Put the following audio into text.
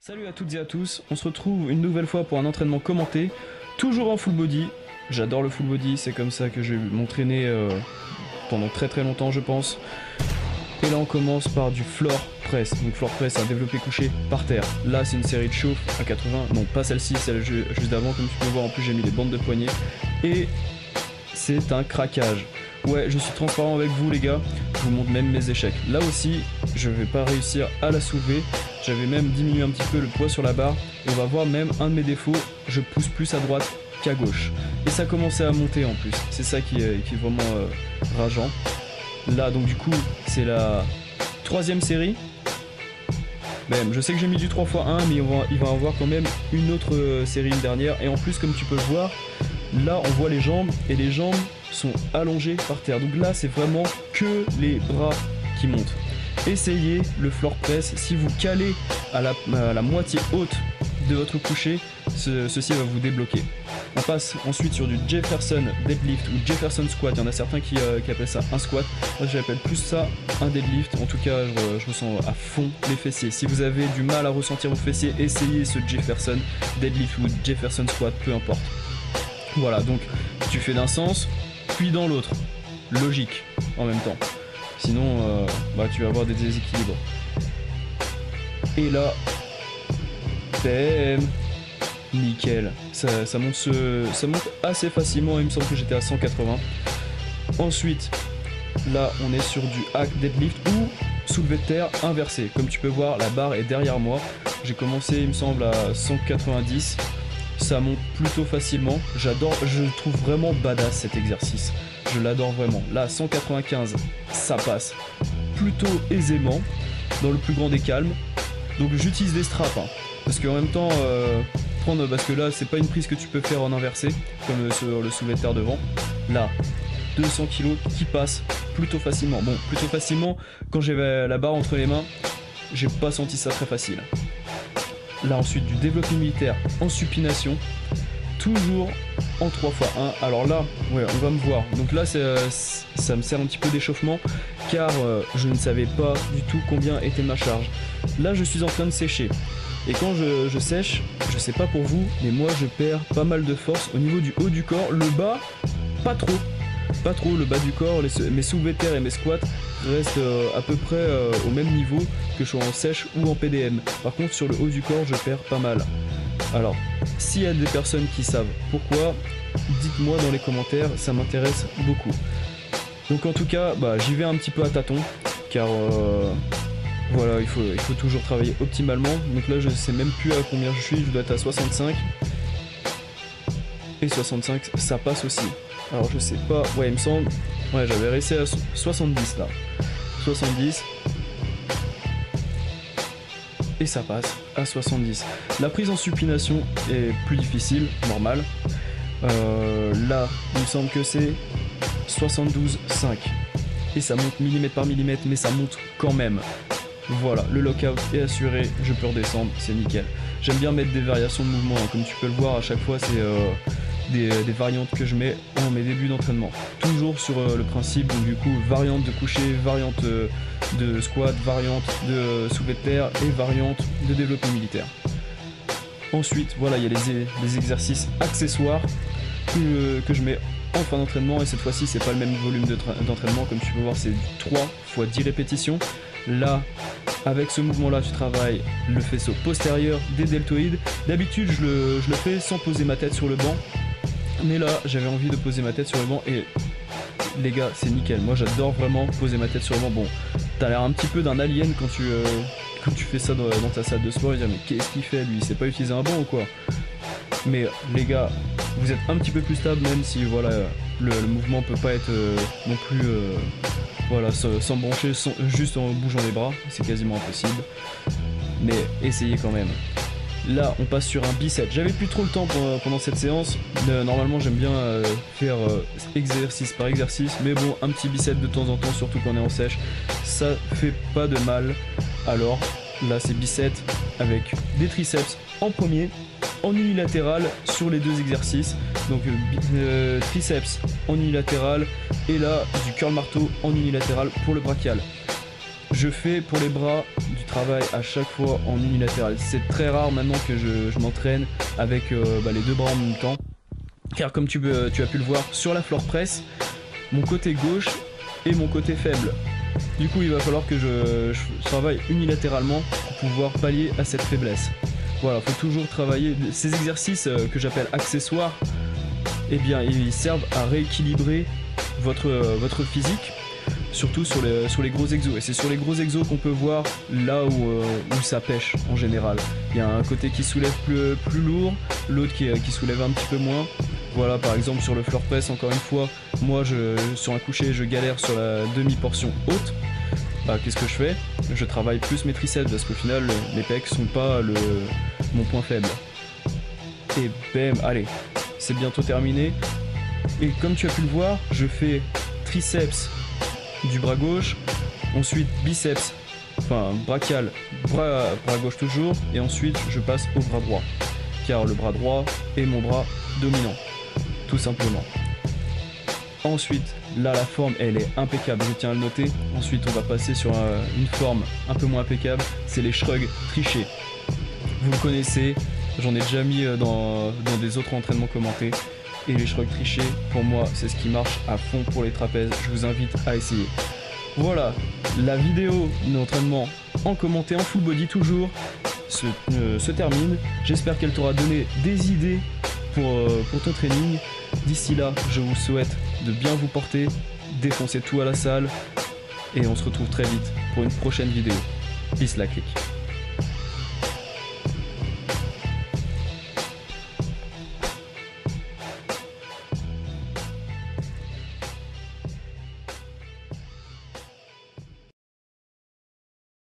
Salut à toutes et à tous, on se retrouve une nouvelle fois pour un entraînement commenté, toujours en full body. J'adore le full body, c'est comme ça que je vais m'entraîner pendant très longtemps je pense. Et là on commence par du floor press, donc floor press à développé couché par terre. Là c'est une série de chauffe à 80, non pas celle-ci, celle juste d'avant, comme tu peux voir en plus j'ai mis les bandes de poignet. Et c'est un craquage. Ouais, je suis transparent avec vous les gars, je vous montre même mes échecs. Là aussi, je vais pas réussir à la soulever, j'avais même diminué un petit peu le poids sur la barre, et on va voir même un de mes défauts, je pousse plus à droite qu'à gauche. Et ça commençait à monter en plus, c'est ça qui est vraiment rageant. Là donc du coup, c'est la troisième série. Même, je sais que j'ai mis du 3x1, mais il va y avoir quand même une autre série, une dernière, et en plus comme tu peux le voir, là on voit les jambes, et les jambes sont allongées par terre. Donc là c'est vraiment que les bras qui montent. Essayez le floor press, si vous calez à la moitié haute de votre coucher, ceci va vous débloquer. On passe ensuite sur du Jefferson deadlift ou Jefferson squat, il y en a certains qui appellent ça un squat, moi j'appelle plus ça un deadlift, en tout cas je ressens à fond les fessiers. Si vous avez du mal à ressentir vos fessiers, essayez ce Jefferson deadlift ou Jefferson squat, peu importe. Voilà, donc tu fais d'un sens, puis dans l'autre, logique en même temps. Sinon, tu vas avoir des déséquilibres. Et là, bam, nickel. Ça monte assez facilement, il me semble que j'étais à 180. Ensuite, là, on est sur du hack deadlift ou soulevé de terre inversé. Comme tu peux voir, la barre est derrière moi. J'ai commencé, il me semble, à 190. Ça monte plutôt facilement. J'adore, je trouve vraiment badass cet exercice. Je l'adore vraiment. Là, 195, ça passe plutôt aisément, dans le plus grand des calmes. Donc j'utilise des straps, hein, parce qu'en même temps, parce que là, c'est pas une prise que tu peux faire en inversé, comme sur le soulevé de terre devant. Là, 200 kg qui passe plutôt facilement. Bon, plutôt facilement, quand j'avais la barre entre les mains, j'ai pas senti ça très facile. Là, ensuite, du développé militaire en supination, toujours en 3x1. Alors là, ouais, on va me voir. Donc là, ça me sert un petit peu d'échauffement, car je ne savais pas du tout combien était ma charge. Là, je suis en train de sécher. Et quand je sèche, je sais pas pour vous, mais moi, je perds pas mal de force au niveau du haut du corps. Le bas, pas trop. Pas trop, le bas du corps, mes soulevés de terre et mes squats restent à peu près au même niveau que je sois en sèche ou en PDM. Par contre, sur le haut du corps, je perds pas mal. Alors, s'il y a des personnes qui savent pourquoi, dites-moi dans les commentaires, ça m'intéresse beaucoup. Donc en tout cas, j'y vais un petit peu à tâtons, car voilà, il faut toujours travailler optimalement. Donc là, je sais même plus à combien je dois être à 65. Et 65, ça passe aussi. Alors je sais pas, ouais il me semble, ouais j'avais réussi à 70 là. 70. Et ça passe à 70. La prise en supination est plus difficile, normal. Là, il me semble que c'est 72,5. Et ça monte millimètre par millimètre, mais ça monte quand même. Voilà, le lockout est assuré, je peux redescendre, c'est nickel. J'aime bien mettre des variations de mouvement, hein. Comme tu peux le voir, à chaque fois c'est des variantes que je mets en mes débuts d'entraînement. Toujours sur le principe, donc du coup, variante de coucher, variante de squat, variante de soulevé de terre et variante de développé militaire. Ensuite, voilà, il y a les exercices accessoires que je mets en fin d'entraînement, et cette fois-ci, c'est pas le même volume d'entraînement, comme tu peux voir, c'est 3 x 10 répétitions. Là, avec ce mouvement-là, tu travailles le faisceau postérieur des deltoïdes. D'habitude, je le fais sans poser ma tête sur le banc. Mais là, j'avais envie de poser ma tête sur le banc et les gars, c'est nickel. Moi, j'adore vraiment poser ma tête sur le banc. Bon, t'as l'air un petit peu d'un alien quand tu fais ça dans ta salle de sport. Et dire, mais qu'est-ce qu'il fait lui? Il sait pas utiliser un banc ou quoi? Mais les gars, vous êtes un petit peu plus stable, même si voilà, le mouvement peut pas être non plus voilà, sans brancher, juste en bougeant les bras. C'est quasiment impossible. Mais essayez quand même. Là, on passe sur un bicep. J'avais plus trop le temps pendant cette séance. Normalement, j'aime bien faire exercice par exercice. Mais bon, un petit bicep de temps en temps, surtout quand on est en sèche, ça fait pas de mal. Alors, là, c'est bicep avec des triceps en premier, en unilatéral sur les deux exercices. Donc, triceps en unilatéral et là, du curl marteau en unilatéral pour le brachial. Je fais pour les bras du travail à chaque fois en unilatéral. C'est très rare maintenant que je m'entraîne avec les deux bras en même temps. Car comme tu as pu le voir sur la floor press, mon côté gauche est mon côté faible. Du coup il va falloir que je travaille unilatéralement pour pouvoir pallier à cette faiblesse. Voilà, faut toujours travailler. Ces exercices que j'appelle accessoires, eh bien ils servent à rééquilibrer votre physique, surtout sur les gros exos. Et c'est sur les gros exos qu'on peut voir là où ça pêche en général. Il y a un côté qui soulève plus lourd, l'autre qui soulève un petit peu moins. Voilà, par exemple sur le floor press, encore une fois, moi sur un coucher je galère sur la demi-portion haute. Bah, qu'est-ce que je fais? Je travaille plus mes triceps parce qu'au final mes pecs sont pas mon point faible. Et bam, allez, c'est bientôt terminé. Et comme tu as pu le voir, je fais triceps du bras gauche, ensuite biceps, enfin brachial, bras gauche toujours, et ensuite je passe au bras droit, car le bras droit est mon bras dominant, tout simplement. Ensuite, là la forme elle est impeccable, je tiens à le noter. Ensuite on va passer sur une forme un peu moins impeccable, c'est les shrugs trichés. Vous le connaissez, j'en ai déjà mis dans des autres entraînements commentés. Et les shrugs trichés, pour moi c'est ce qui marche à fond pour les trapèzes, je vous invite à essayer. Voilà, la vidéo d'entraînement en commenté, en full body toujours, se termine. J'espère qu'elle t'aura donné des idées pour ton training. D'ici là, je vous souhaite de bien vous porter, défoncer tout à la salle, et on se retrouve très vite pour une prochaine vidéo. Peace la clique.